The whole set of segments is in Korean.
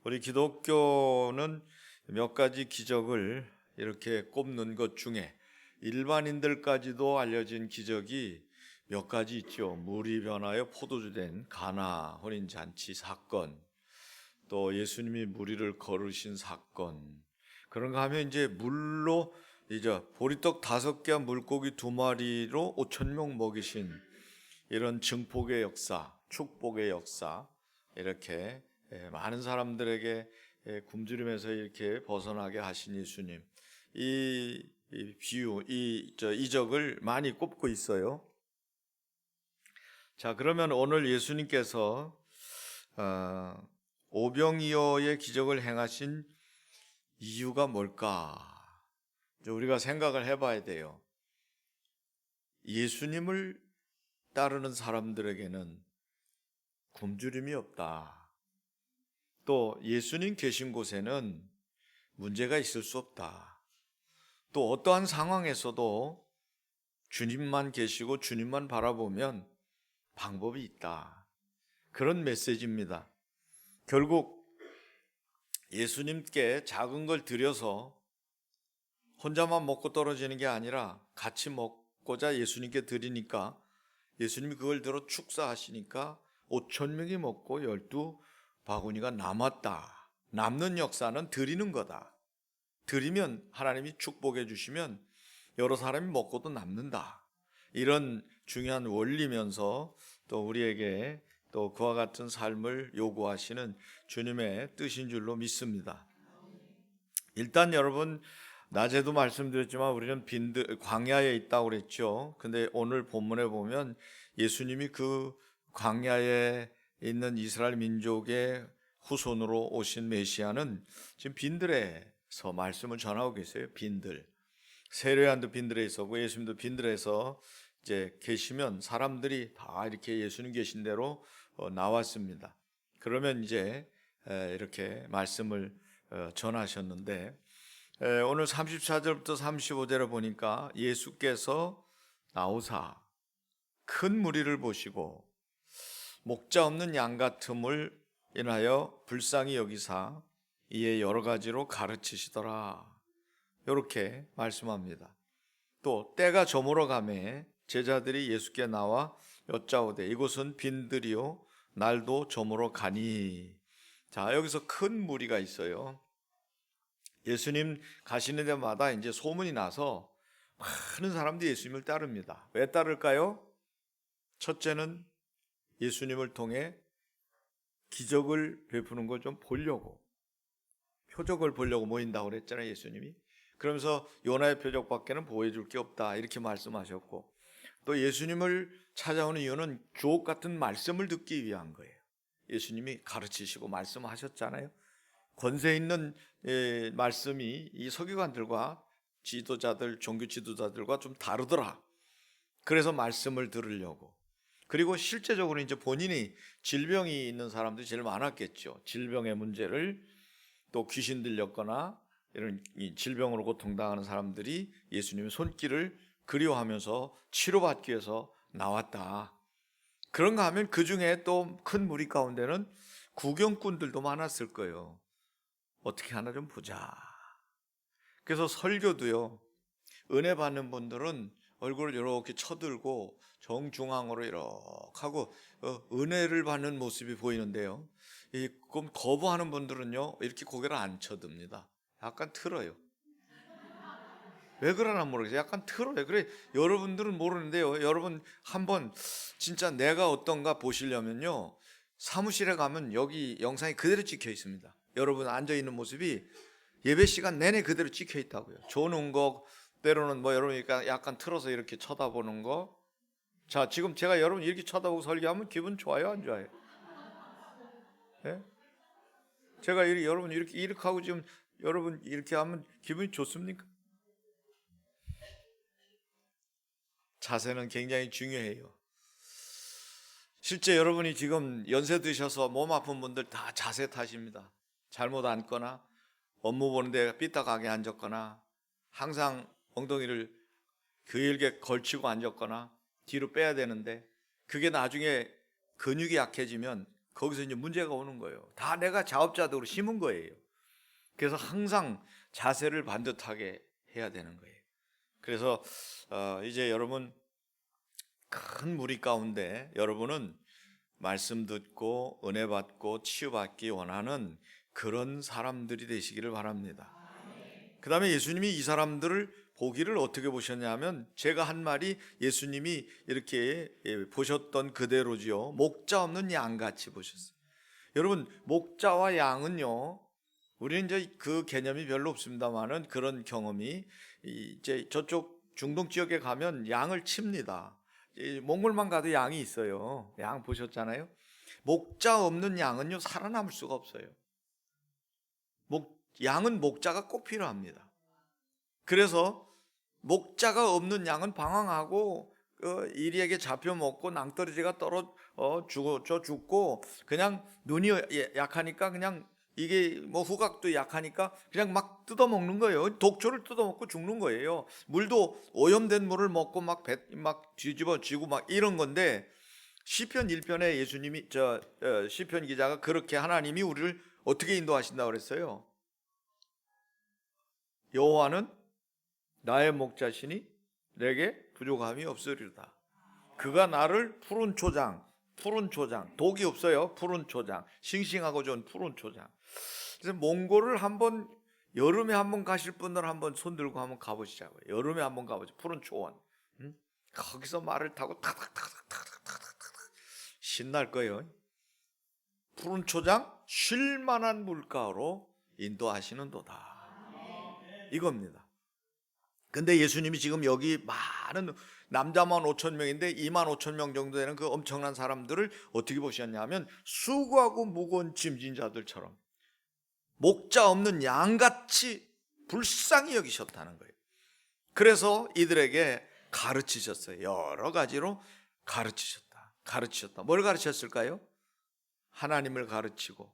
우리 기독교는 몇 가지 기적을 이렇게 꼽는 것 중에 일반인들까지도 알려진 기적이 몇 가지 있죠. 물이 변하여 포도주 된 가나 혼인잔치 사건, 또 예수님이 무리를 걸으신 사건. 그런가 하면 이제 물로 이제 보리떡 5개와 물고기 2마리로 5천 명 먹이신 이런 증폭의 역사, 축복의 역사, 이렇게 많은 사람들에게 굶주림에서 이렇게 벗어나게 하신 예수님, 이 비유, 이 이적을 많이 꼽고 있어요. 자, 그러면 오늘 예수님께서 오병이어의 기적을 행하신 이유가 뭘까? 우리가 생각을 해봐야 돼요. 예수님을 따르는 사람들에게는 굶주림이 없다. 또 예수님 계신 곳에는 문제가 있을 수 없다. 또 어떠한 상황에서도 주님만 계시고 주님만 바라보면 방법이 있다. 그런 메시지입니다. 결국 예수님께 작은 걸 드려서 혼자만 먹고 떨어지는 게 아니라 같이 먹고자 예수님께 드리니까 예수님이 그걸 들어 축사하시니까 5천 명이 먹고 12바구니가 남았다. 남는 역사는 드리는 거다. 드리면 하나님이 축복해 주시면 여러 사람이 먹고도 남는다. 이런 중요한 원리면서 또 우리에게 또 그와 같은 삶을 요구하시는 주님의 뜻인 줄로 믿습니다. 일단 여러분, 낮에도 말씀드렸지만 우리는 광야에 있다고 그랬죠. 근데 오늘 본문에 보면 예수님이 그 광야에 있는 이스라엘 민족의 후손으로 오신 메시아는 지금 빈들에서 말씀을 전하고 계세요. 빈들. 세례요한도 빈들에 있었고 예수님도 빈들에서 이제 계시면 사람들이 다 이렇게 예수님 계신 대로 나왔습니다. 그러면 이제 이렇게 말씀을 전하셨는데 오늘 34절부터 35절을 보니까 예수께서 나오사 큰 무리를 보시고 목자 없는 양 같음을 인하여 불쌍히 여기사 이에 여러 가지로 가르치시더라. 이렇게 말씀합니다. 또 때가 저물어 가매 제자들이 예수께 나와 여짜오되 이곳은 빈들이요 날도 저물어 가니. 자, 여기서 큰 무리가 있어요. 예수님 가시는 데마다 이제 소문이 나서 많은 사람들이 예수님을 따릅니다. 왜 따를까요? 첫째는 예수님을 통해 기적을 베푸는 걸 좀 보려고, 표적을 보려고 모인다고 그랬잖아요, 예수님이. 그러면서 요나의 표적밖에는 보여줄 게 없다 이렇게 말씀하셨고, 또 예수님을 찾아오는 이유는 주옥 같은 말씀을 듣기 위한 거예요. 예수님이 가르치시고 말씀하셨잖아요. 권세 있는 말씀이 이 서기관들과 지도자들, 종교 지도자들과 좀 다르더라. 그래서 말씀을 들으려고. 그리고 실제적으로 이제 본인이 질병이 있는 사람들이 제일 많았겠죠. 질병의 문제를, 또 귀신 들렸거나 이런 질병으로 고통당하는 사람들이 예수님의 손길을 그리워하면서 치료받기 위해서 나왔다. 그런가 하면 그 중에 또 큰 무리 가운데는 구경꾼들도 많았을 거예요. 어떻게 하나 좀 보자. 그래서 설교도요, 은혜 받는 분들은 얼굴을 이렇게 쳐들고 정중앙으로 이렇게 하고 은혜를 받는 모습이 보이는데요, 그럼 거부하는 분들은요 이렇게 고개를 안 쳐듭니다. 약간 틀어요. 왜 그러나 모르겠어요. 약간 틀어요. 그래, 여러분들은 모르는데요, 여러분 한번 진짜 내가 어떤가 보시려면요, 사무실에 가면 여기 영상이 그대로 찍혀 있습니다. 여러분 앉아있는 모습이 예배 시간 내내 그대로 찍혀 있다고요. 조는 거, 때로는 뭐 여러분이 약간 틀어서 이렇게 쳐다보는 거. 자, 지금 제가 여러분 이렇게 쳐다보고 설교하면 기분 좋아요, 안 좋아요? 네? 제가 여러분 이렇게 하고 지금 여러분 이렇게 하면 기분이 좋습니까? 자세는 굉장히 중요해요. 실제 여러분이 지금 연세 드셔서 몸 아픈 분들 다 자세 탓입니다. 잘못 앉거나 업무 보는데 삐딱하게 앉았거나 항상 엉덩이를 길게 걸치고 앉았거나 뒤로 빼야 되는데, 그게 나중에 근육이 약해지면 거기서 이제 문제가 오는 거예요. 다 내가 자업자득으로 심은 거예요. 그래서 항상 자세를 반듯하게 해야 되는 거예요. 그래서 이제 여러분, 큰 무리 가운데 여러분은 말씀 듣고 은혜 받고 치유받기 원하는 그런 사람들이 되시기를 바랍니다. 그 다음에 예수님이 이 사람들을 보기를 어떻게 보셨냐면, 제가 한 말이 예수님이 이렇게 보셨던 그대로지요. 목자 없는 양같이 보셨어요. 여러분, 목자와 양은요, 우리는 이제 그 개념이 별로 없습니다만은 그런 경험이 이제 저쪽 중동 지역에 가면 양을 칩니다. 몽골만 가도 양이 있어요. 양 보셨잖아요. 목자 없는 양은요 살아남을 수가 없어요. 양은 목자가 꼭 필요합니다. 그래서 목자가 없는 양은 방황하고 이리에게 잡혀 먹고 낭떠러지가 죽고 그냥 눈이 약하니까 그냥 이게 뭐 후각도 약하니까 그냥 막 뜯어먹는 거예요. 독초를 뜯어먹고 죽는 거예요. 물도 오염된 물을 먹고 막 뒤집어지고 막 이런 건데, 시편 1편에 예수님이 시편 기자가 그렇게 하나님이 우리를 어떻게 인도하신다고 그랬어요? 여호와는 나의 목자시니 내게 부족함이 없으리로다. 그가 나를 푸른 초장, 독이 없어요. 푸른 초장, 싱싱하고 좋은 푸른 초장. 그래서 몽골을 한번, 여름에 한번 가실 분들 한번 손 들고 한번 가보시자고요. 여름에 한번 가보죠. 푸른 초원. 거기서 말을 타고 타닥타닥타닥타닥 신날 거예요. 푸른 초장, 쉴만한 물가로 인도하시는도다. 이겁니다. 근데 예수님이 지금 여기 많은 남자만 5천 명인데 2만 5천 명 정도 되는 그 엄청난 사람들을 어떻게 보셨냐면, 수고하고 무거운 짐진 자들처럼 목자 없는 양같이 불쌍히 여기셨다는 거예요. 그래서 이들에게 가르치셨어요. 여러 가지로 가르치셨다. 뭘 가르쳤을까요? 하나님을 가르치고,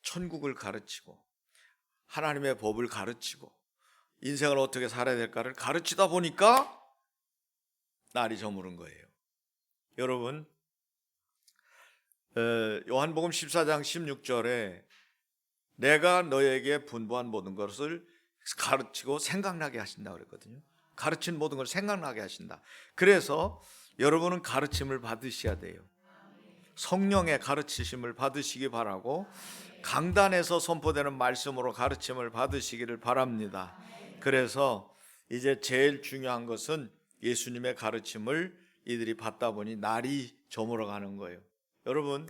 천국을 가르치고, 하나님의 법을 가르치고, 인생을 어떻게 살아야 될까를 가르치다 보니까 날이 저무른 거예요. 여러분, 요한복음 14장 16절에 내가 너에게 분부한 모든 것을 가르치고 생각나게 하신다고 그랬거든요. 가르친 모든 걸 생각나게 하신다. 그래서 여러분은 가르침을 받으셔야 돼요. 성령의 가르치심을 받으시기 바라고, 강단에서 선포되는 말씀으로 가르침을 받으시기를 바랍니다. 그래서 이제 제일 중요한 것은 예수님의 가르침을 이들이 받다 보니 날이 저물어 가는 거예요. 여러분,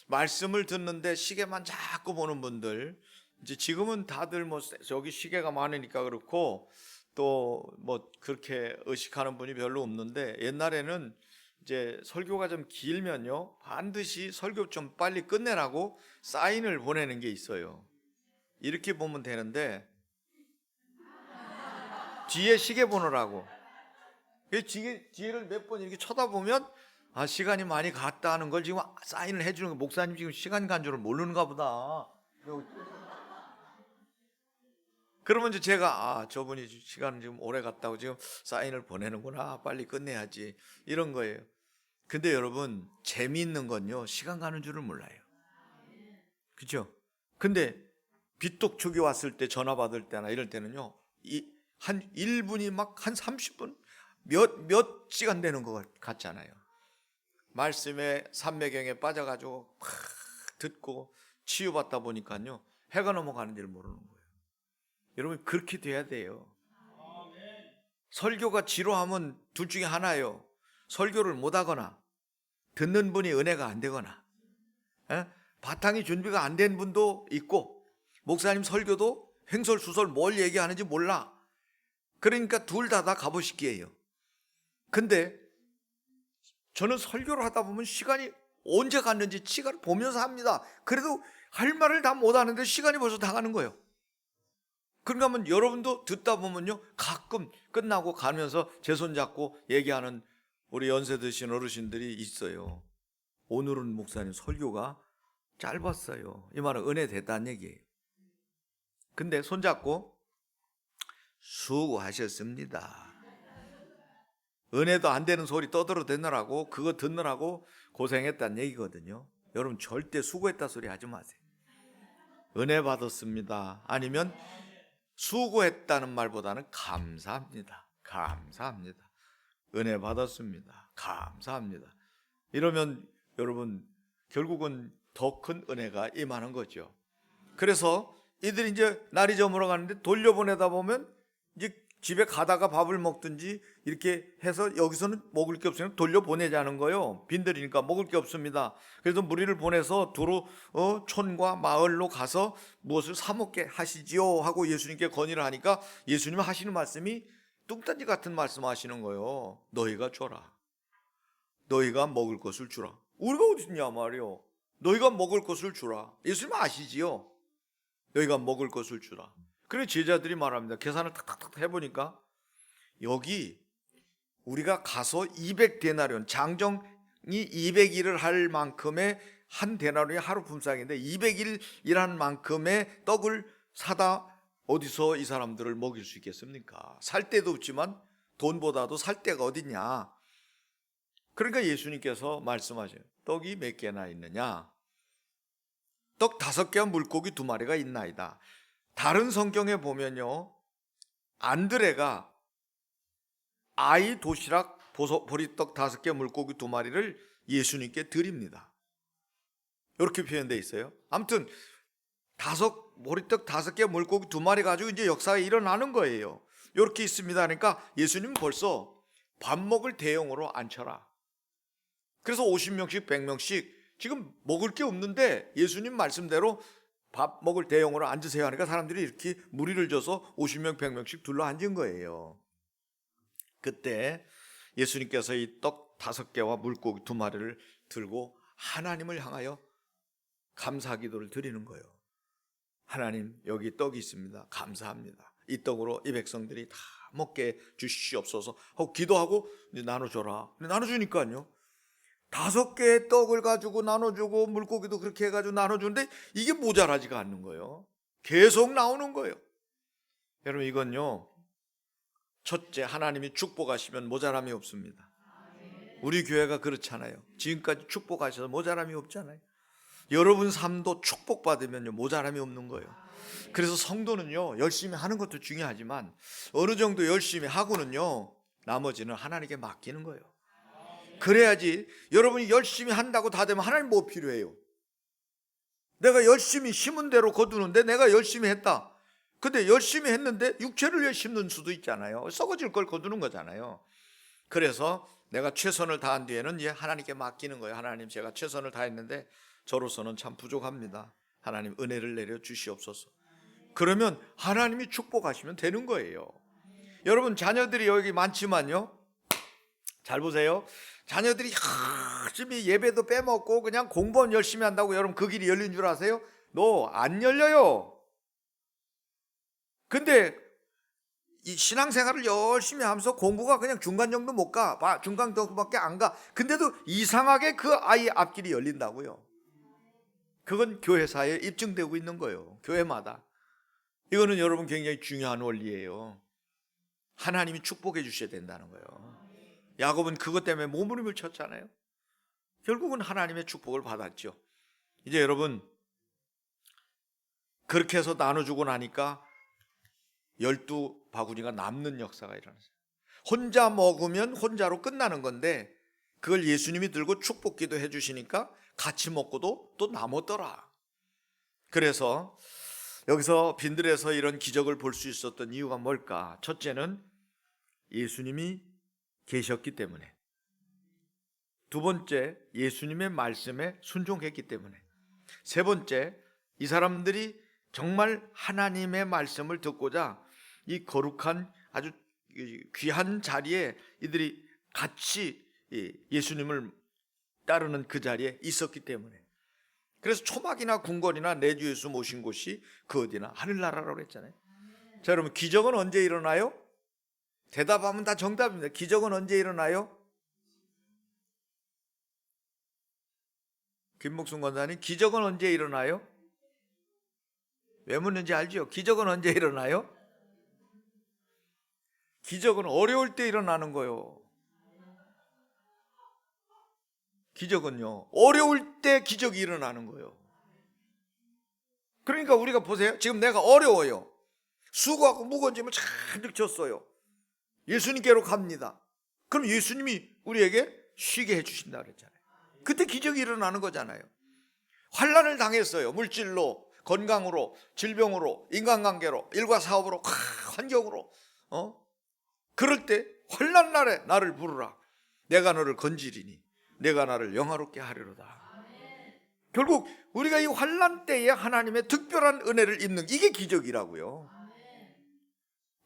말씀을 듣는데 시계만 자꾸 보는 분들, 이제 지금은 다들 뭐 저기 시계가 많으니까 그렇고 또 뭐 그렇게 의식하는 분이 별로 없는데, 옛날에는 이제 설교가 좀 길면요 반드시 설교 좀 빨리 끝내라고 사인을 보내는 게 있어요. 이렇게 보면 되는데 뒤에 시계 보느라고 뒤를 몇 번 이렇게 쳐다보면 시간이 많이 갔다 하는 걸 지금 사인을 해주는 거, 목사님 지금 시간 간 줄을 모르는가 보다. 그러면 이제 제가 저분이 시간을 지금 오래 갔다고 지금 사인을 보내는구나, 빨리 끝내야지, 이런 거예요. 근데 여러분, 재미있는 건요 시간 가는 줄을 몰라요. 그렇죠? 근데 빚독촉이 왔을 때 전화 받을 때나 이럴 때는요 한 1분이 막 한 30분 몇 시간 되는 것 같잖아요. 말씀에 삼매경에 빠져가지고 막 듣고 치유받다 보니까요 해가 넘어가는 줄 모르는 거예요. 여러분, 그렇게 돼야 돼요. 설교가 지루하면 둘 중에 하나예요. 설교를 못하거나 듣는 분이 은혜가 안 되거나, 바탕이 준비가 안 된 분도 있고, 목사님 설교도 횡설수설 뭘 얘기하는지 몰라. 그러니까 둘 다 갑오식기예요. 근데 저는 설교를 하다 보면 시간이 언제 갔는지 시간을 보면서 합니다. 그래도 할 말을 다 못하는데 시간이 벌써 다 가는 거예요. 그러니까 하면 여러분도 듣다 보면요 가끔 끝나고 가면서 제 손 잡고 얘기하는 우리 연세 드신 어르신들이 있어요. 오늘은 목사님 설교가 짧았어요. 이 말은 은혜 됐다는 얘기예요. 근데 손잡고 수고하셨습니다. 은혜도 안 되는 소리 떠들어대느라고, 그거 듣느라고 고생했다는 얘기거든요. 여러분 절대 수고했다 소리 하지 마세요. 은혜 받았습니다. 아니면 수고했다는 말보다는 감사합니다. 감사합니다. 은혜 받았습니다. 감사합니다. 이러면 여러분 결국은 더 큰 은혜가 임하는 거죠. 그래서 이들이 이제 날이 저물어 가는데 돌려보내다 보면 이제 집에 가다가 밥을 먹든지 이렇게 해서 여기서는 먹을 게 없으면 돌려보내자는 거예요. 빈들이니까 먹을 게 없습니다. 그래서 무리를 보내서 두루 촌과 마을로 가서 무엇을 사 먹게 하시지요 하고 예수님께 건의를 하니까 예수님은 하시는 말씀이 뚱딴지 같은 말씀 하시는 거예요. 너희가 줘라. 너희가 먹을 것을 주라. 우리가 어디 있냐 말이요. 너희가 먹을 것을 주라. 예수님 아시지요. 너희가 먹을 것을 주라. 그래 제자들이 말합니다. 계산을 탁탁탁 해보니까 여기 우리가 가서 200데나리온, 장정이 200일을 할 만큼의 한 데나리온이 하루 품삯인데 200일이라는 만큼의 떡을 사다 어디서 이 사람들을 먹일 수 있겠습니까? 살 데도 없지만 돈보다도 살 데가 어딨냐. 그러니까 예수님께서 말씀하셔요. 떡이 몇 개나 있느냐? 떡 5개와 물고기 2마리가 있나이다. 다른 성경에 보면요, 안드레가 아이 도시락 보리떡 5개 물고기 2마리를 예수님께 드립니다. 이렇게 표현되어 있어요. 아무튼 보리떡 5개 물고기 2마리 가지고 이제 역사가 일어나는 거예요. 이렇게 있습니다. 그러니까 예수님은 벌써 밥 먹을 대용으로 앉혀라. 그래서 50명씩 100명씩 지금 먹을 게 없는데 예수님 말씀대로 밥 먹을 대용으로 앉으세요 하니까 사람들이 이렇게 무리를 져서 50명 100명씩 둘러 앉은 거예요. 그때 예수님께서 이 떡 5개와 물고기 2마리를 들고 하나님을 향하여 감사 기도를 드리는 거예요. 하나님, 여기 떡이 있습니다. 감사합니다. 이 떡으로 이 백성들이 다 먹게 주시옵소서 하고 기도하고 이제 나눠줘라. 나눠주니까요, 5개의 떡을 가지고 나눠주고 물고기도 그렇게 해가지고 나눠주는데 이게 모자라지가 않는 거예요. 계속 나오는 거예요. 여러분, 이건요, 첫째, 하나님이 축복하시면 모자람이 없습니다. 우리 교회가 그렇잖아요. 지금까지 축복하셔서 모자람이 없잖아요. 여러분 삶도 축복받으면요, 모자람이 없는 거예요. 그래서 성도는요, 열심히 하는 것도 중요하지만 어느 정도 열심히 하고는요, 나머지는 하나님께 맡기는 거예요. 그래야지. 여러분이 열심히 한다고 다 되면 하나님 뭐 필요해요? 내가 열심히 심은 대로 거두는데 내가 열심히 했다. 근데 열심히 했는데 육체를 심는 수도 있잖아요. 썩어질 걸 거두는 거잖아요. 그래서 내가 최선을 다한 뒤에는 이제 하나님께 맡기는 거예요. 하나님, 제가 최선을 다했는데 저로서는 참 부족합니다. 하나님 은혜를 내려 주시옵소서. 그러면 하나님이 축복하시면 되는 거예요. 여러분, 자녀들이 여기 많지만요, 잘 보세요. 자녀들이 열심히 예배도 빼먹고 그냥 공부만 열심히 한다고 여러분 그 길이 열린 줄 아세요? 너 안 열려요. 근데 이 신앙생활을 열심히 하면서 공부가 그냥 중간 정도 못 가. 중간 정도밖에 안 가. 근데도 이상하게 그 아이의 앞길이 열린다고요. 그건 교회사에 입증되고 있는 거예요. 교회마다. 이거는 여러분 굉장히 중요한 원리예요. 하나님이 축복해 주셔야 된다는 거예요. 야곱은 그것 때문에 몸부림을 쳤잖아요. 결국은 하나님의 축복을 받았죠. 이제 여러분, 그렇게 해서 나눠주고 나니까 12바구니가 남는 역사가 일어났어요. 혼자 먹으면 혼자로 끝나는 건데 그걸 예수님이 들고 축복기도 해주시니까 같이 먹고도 또 남았더라. 그래서 여기서 빈들에서 이런 기적을 볼 수 있었던 이유가 뭘까? 첫째는 예수님이 계셨기 때문에, 두 번째, 예수님의 말씀에 순종했기 때문에, 세 번째, 이 사람들이 정말 하나님의 말씀을 듣고자 이 거룩한 아주 귀한 자리에 이들이 같이 예수님을 따르는 그 자리에 있었기 때문에. 그래서 초막이나 궁궐이나 내주 예수 모신 곳이 그 어디나 하늘나라라고 했잖아요. 자, 여러분, 기적은 언제 일어나요? 대답하면 다 정답입니다. 기적은 언제 일어나요? 김목순 권사님, 기적은 언제 일어나요? 왜 묻는지 알죠? 기적은 언제 일어나요? 기적은 어려울 때 일어나는 거예요. 기적은요, 어려울 때 기적이 일어나는 거예요. 그러니까 우리가 보세요. 지금 내가 어려워요. 수고하고 무거운 짐을 잔뜩 졌어요. 예수님께로 갑니다. 그럼 예수님이 우리에게 쉬게 해주신다 그랬잖아요. 그때 기적이 일어나는 거잖아요. 환난을 당했어요. 물질로, 건강으로, 질병으로, 인간관계로, 일과 사업으로, 환경으로. 그럴 때 환난 날에 나를 부르라. 내가 너를 건지리니 내가 나를 영화롭게 하리로다. 결국 우리가 이 환난 때에 하나님의 특별한 은혜를 입는 이게 기적이라고요.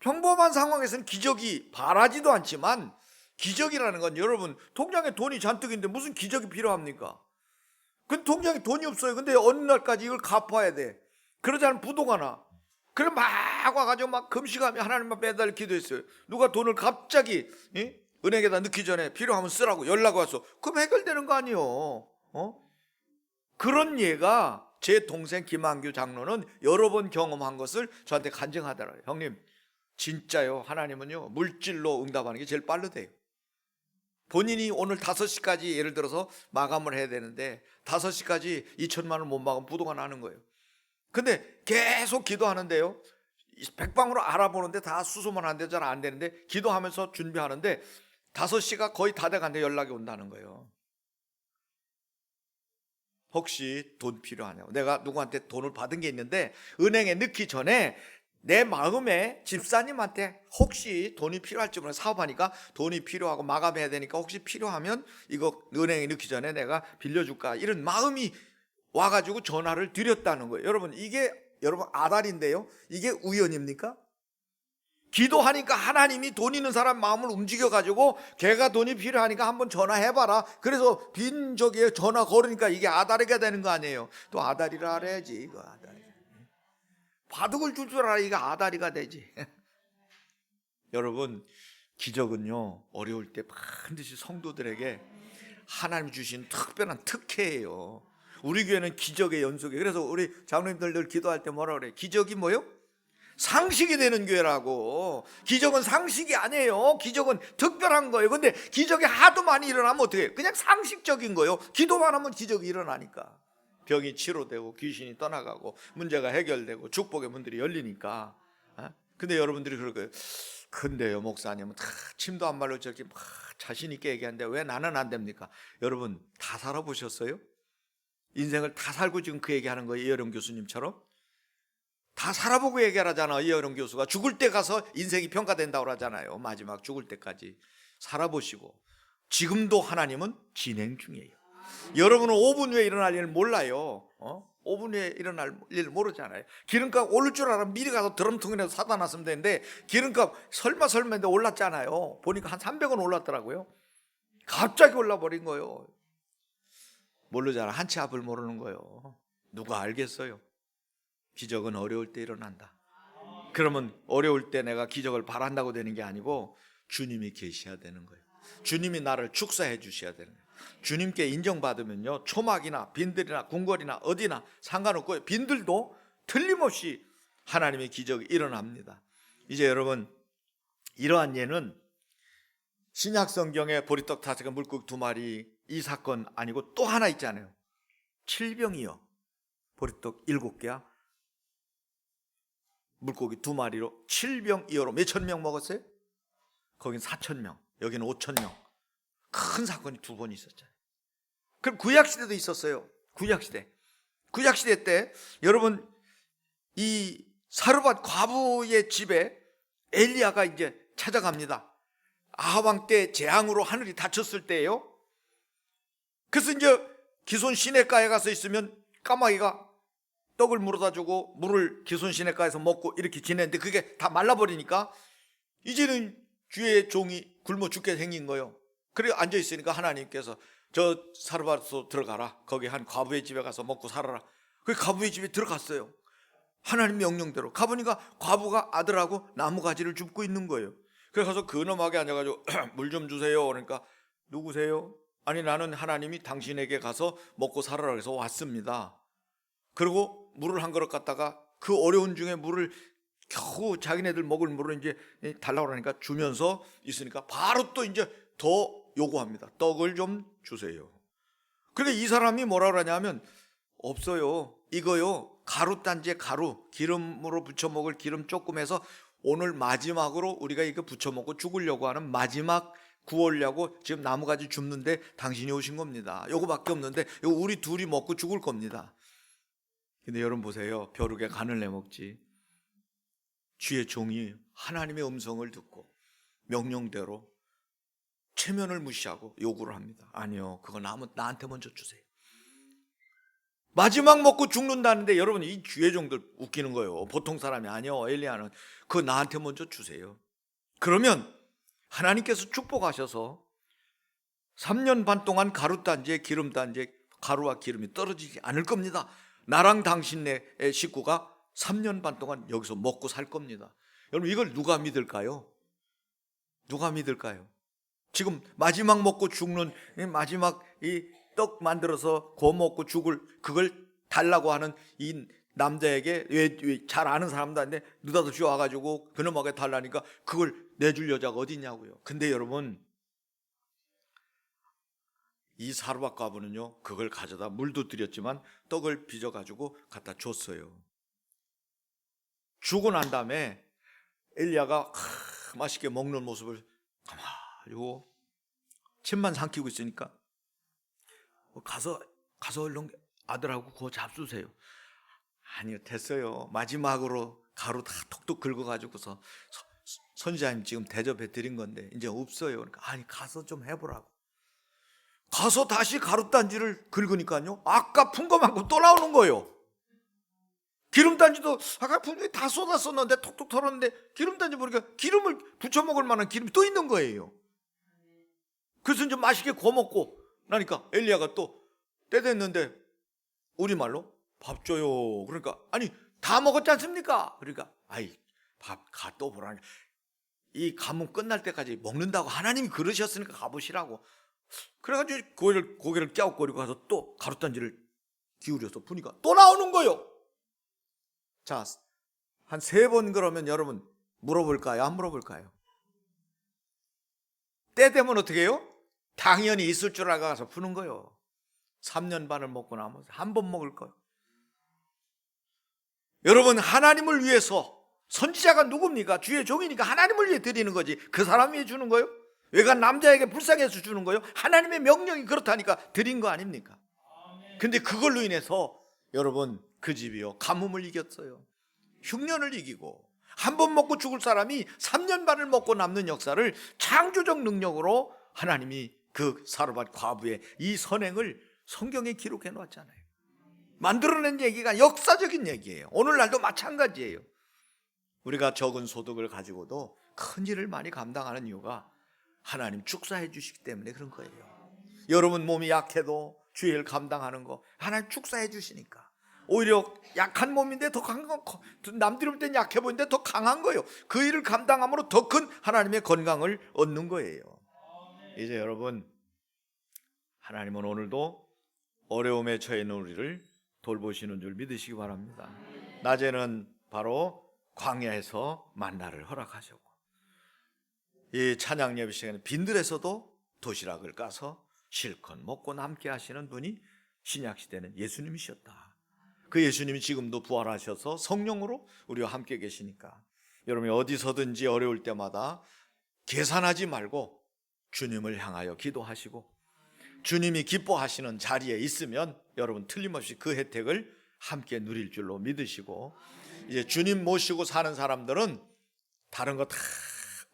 평범한 상황에서는 기적이 바라지도 않지만, 기적이라는 건 여러분, 통장에 돈이 잔뜩 있는데 무슨 기적이 필요합니까? 그 통장에 돈이 없어요. 근데 어느 날까지 이걸 갚아야 돼. 그러지 않으면 부도가 나. 그래 막 와가지고 막 금식하며 하나님만 매달 기도했어요. 누가 돈을 갑자기 은행에다 넣기 전에 필요하면 쓰라고 연락 와서, 그럼 해결되는 거 아니에요. 그런 예가 제 동생 김한규 장로는 여러 번 경험한 것을 저한테 간증하더라고요. 형님, 진짜요, 하나님은요 물질로 응답하는 게 제일 빠르대요. 본인이 오늘 5시까지 예를 들어서 마감을 해야 되는데 5시까지 2천만 원 못 막으면 부도가 나는 거예요. 근데 계속 기도하는데요, 백방으로 알아보는데 다 수소문 안 되잖아. 안 되는데 기도하면서 준비하는데 5시가 거의 다 돼가는데 연락이 온다는 거예요. 혹시 돈 필요하냐고. 내가 누구한테 돈을 받은 게 있는데 은행에 넣기 전에 내 마음에 집사님한테 혹시 돈이 필요할지 모르는, 사업하니까 돈이 필요하고 마감해야 되니까 혹시 필요하면 이거 은행에 넣기 전에 내가 빌려줄까, 이런 마음이 와가지고 전화를 드렸다는 거예요. 여러분, 이게 여러분 아달인데요, 이게 우연입니까? 기도하니까 하나님이 돈 있는 사람 마음을 움직여가지고 걔가 돈이 필요하니까 한번 전화해봐라. 그래서 빈 저기에 전화 걸으니까 이게 아다리가 되는 거 아니에요. 또 아다리라 알아야지. 이거 아다리, 바둑을 줄 줄 알아. 이거 아다리가 되지. 여러분, 기적은요 어려울 때 반드시 성도들에게 하나님 주신 특별한 특혜예요. 우리 교회는 기적의 연속이에요. 그래서 우리 장로님들 늘 기도할 때 뭐라 그래요? 기적이 뭐요? 상식이 되는 교회라고. 기적은 상식이 아니에요. 기적은 특별한 거예요. 근데 기적이 하도 많이 일어나면 어떻게 해요? 그냥 상식적인 거예요. 기도만 하면 기적이 일어나니까. 병이 치료되고 귀신이 떠나가고 문제가 해결되고 축복의 문들이 열리니까. 근데 여러분들이 그럴 거예요. 근데요 목사님은 다 침도 안 말로 저렇게 막 자신 있게 얘기하는데 왜 나는 안 됩니까? 여러분, 다 살아보셨어요? 인생을 다 살고 지금 그 얘기하는 거예요. 이어령 교수님처럼 다 살아보고 얘기하잖아. 이어령 교수가 죽을 때 가서 인생이 평가된다고 그러잖아요. 마지막 죽을 때까지 살아보시고. 지금도 하나님은 진행 중이에요. 여러분은 5분 후에 일어날 일 몰라요. 5분 후에 일어날 일 모르잖아요. 기름값 오를 줄 알아면 미리 가서 드럼통이라도 사다 놨으면 되는데 기름값 설마인데 올랐잖아요. 보니까 한 300원 올랐더라고요. 갑자기 올라버린 거예요. 모르잖아. 한치 앞을 모르는 거예요. 누가 알겠어요? 기적은 어려울 때 일어난다. 그러면 어려울 때 내가 기적을 바란다고 되는 게 아니고 주님이 계셔야 되는 거예요. 주님이 나를 축사해 주셔야 되는 거예요. 주님께 인정받으면요 초막이나 빈들이나 궁궐이나 어디나 상관없고요, 빈들도 틀림없이 하나님의 기적이 일어납니다. 이제 여러분, 이러한 예는 신약 성경에 보리떡 5개 물고기 2마리 이 사건 아니고 또 하나 있잖아요. 7병이요 보리떡 7개야 물고기 2마리로 7병이어로 몇천 명 먹었어요? 거긴 4,000명, 여기는 5,000명. 큰 사건이 2번 있었잖아요. 그럼 구약시대도 있었어요. 구약시대 때 여러분, 이 사르밧 과부의 집에 엘리야가 이제 찾아갑니다. 아합 왕 때 재앙으로 하늘이 닫혔을 때예요. 그래서 이제 기손 시냇가에 가서 있으면 까마귀가 떡을 물어다 주고 물을 기손 시냇가에서 먹고 이렇게 지냈는데 그게 다 말라버리니까 이제는 주의 종이 굶어 죽게 생긴 거예요. 그래 앉아있으니까 하나님께서 저 사르밧으로 들어가라. 거기 한 과부의 집에 가서 먹고 살아라. 그 과부의 집에 들어갔어요. 하나님 명령대로 가보니까 과부가 아들하고 나무가지를 줍고 있는 거예요. 그래서 근엄하게 앉아가지고 물 좀 주세요. 그러니까 누구세요? 아니 나는 하나님이 당신에게 가서 먹고 살아라 해서 왔습니다. 그리고 물을 한 그릇 갖다가 그 어려운 중에 물을 겨우 자기네들 먹을 물을 이제 달라고 하니까 주면서 있으니까 바로 또 이제 더 요구합니다. 떡을 좀 주세요. 그러니까 이 사람이 뭐라 그러냐면 없어요. 이거요. 가루단지에 가루, 기름으로 부쳐 먹을 기름 조금 해서 오늘 마지막으로 우리가 이거 부쳐 먹고 죽으려고 하는 마지막 구하려고 지금 나무가지 줍는데 당신이 오신 겁니다. 요거밖에 없는데 이거 우리 둘이 먹고 죽을 겁니다. 근데 여러분 보세요. 벼룩에 간을 내 먹지. 주의 종이 하나님의 음성을 듣고 명령대로 체면을 무시하고 요구를 합니다. 아니요, 그거 나한테 먼저 주세요. 마지막 먹고 죽는다는데 여러분 이 주의 종들 웃기는 거예요. 보통 사람이 아니요, 엘리야는 그거 나한테 먼저 주세요. 그러면 하나님께서 축복하셔서 3년 반 동안 가루단지에 기름단지에 가루와 기름이 떨어지지 않을 겁니다. 나랑 당신네 식구가 3년 반 동안 여기서 먹고 살 겁니다. 여러분 이걸 누가 믿을까요? 누가 믿을까요? 지금 마지막 먹고 죽는 마지막 이 떡 만들어서 구워 먹고 죽을 그걸 달라고 하는 이 남자에게 왜 잘 아는 사람들한테 느닷없이 와가지고 그놈에게 달라니까 그걸 내줄 여자가 어디 있냐고요. 근데 여러분 이 사르밧 과부는요 그걸 가져다 물도 드렸지만 떡을 빚어가지고 갖다 줬어요. 주고 난 다음에 엘리야가 맛있게 먹는 모습을 가만히 침만 삼키고 있으니까 가서 얼른 아들하고 그거 잡수세요. 아니요, 됐어요. 마지막으로 가루 다 톡톡 긁어가지고서 선지자님 지금 대접해 드린 건데 이제 없어요. 그러니까 아니 가서 좀 해보라고. 가서 다시 가루단지를 긁으니까요 아까 푼 것만큼 또 나오는 거예요. 기름단지도 아까 분명히 다 쏟았었는데 톡톡 털었는데 기름단지 보니까 기름을 부쳐 먹을 만한 기름이 또 있는 거예요. 그래서 이제 맛있게 구워 먹고 나니까 엘리야가 또 때 됐는데 우리말로 밥 줘요. 그러니까 아니 다 먹었지 않습니까? 그러니까 아이 밥 가 또 보라니. 이 가뭄 끝날 때까지 먹는다고 하나님이 그러셨으니까 가보시라고. 그래가지고 고개를 깨우거리고 가서 또 가루단지를 기울여서 부니까 또 나오는 거예요. 자, 한 3번 그러면 여러분 물어볼까요? 안 물어볼까요? 때 되면 어떻게 해요? 당연히 있을 줄 알아서 푸는 거예요. 3년 반을 먹고 나면 한 번 먹을 거예요. 여러분 하나님을 위해서 선지자가 누굽니까? 주의 종이니까 하나님을 위해 드리는 거지 그 사람 위해 주는 거예요? 외간 남자에게 불쌍해서 주는 거예요? 하나님의 명령이 그렇다니까 드린 거 아닙니까? 근데 그걸로 인해서 여러분 그 집이요 가뭄을 이겼어요. 흉년을 이기고 한 번 먹고 죽을 사람이 3년 반을 먹고 남는 역사를 창조적 능력으로 하나님이 그 사르밧 과부의 이 선행을 성경에 기록해 놓았잖아요. 만들어낸 얘기가 역사적인 얘기예요. 오늘날도 마찬가지예요. 우리가 적은 소득을 가지고도 큰 일을 많이 감당하는 이유가 하나님 축사해 주시기 때문에 그런 거예요. 여러분 몸이 약해도 주의 일 감당하는 거 하나님 축사해 주시니까 오히려 약한 몸인데 더 강한 거, 남들이 볼 땐 약해 보이는데 더 강한 거예요. 그 일을 감당함으로 더 큰 하나님의 건강을 얻는 거예요. 이제 여러분 하나님은 오늘도 어려움에 처해 있는 우리를 돌보시는 줄 믿으시기 바랍니다. 낮에는 바로 광야에서 만나를 허락하셨고 이 찬양 예배 시간에 빈들에서도 도시락을 까서 실컷 먹고 남게 하시는 분이 신약 시대는 예수님이셨다. 그 예수님이 지금도 부활하셔서 성령으로 우리와 함께 계시니까 여러분이 어디서든지 어려울 때마다 계산하지 말고 주님을 향하여 기도하시고 주님이 기뻐하시는 자리에 있으면 여러분 틀림없이 그 혜택을 함께 누릴 줄로 믿으시고 이제 주님 모시고 사는 사람들은 다른 거 다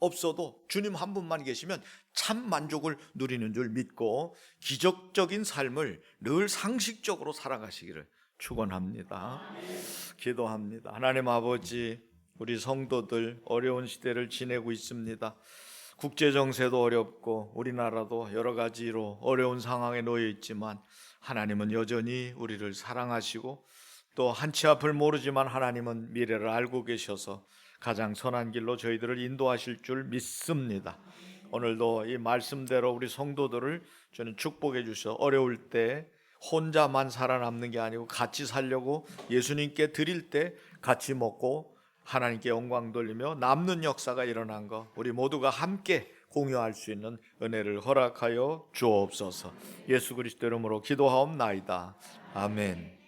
없어도 주님 한 분만 계시면 참 만족을 누리는 줄 믿고 기적적인 삶을 늘 상식적으로 살아가시기를 축원합니다. 기도합니다. 하나님 아버지, 우리 성도들 어려운 시대를 지내고 있습니다. 국제 정세도 어렵고 우리나라도 여러 가지로 어려운 상황에 놓여 있지만 하나님은 여전히 우리를 사랑하시고 또 한치 앞을 모르지만 하나님은 미래를 알고 계셔서 가장 선한 길로 저희들을 인도하실 줄 믿습니다. 오늘도 이 말씀대로 우리 성도들을 저는 축복해 주셔 어려울 때 혼자만 살아남는 게 아니고 같이 살려고 예수님께 드릴 때 같이 먹고 하나님께 영광 돌리며 남는 역사가 일어난 거 우리 모두가 함께 공유할 수 있는 은혜를 허락하여 주옵소서. 예수 그리스도 이름으로 기도하옵나이다. 아멘.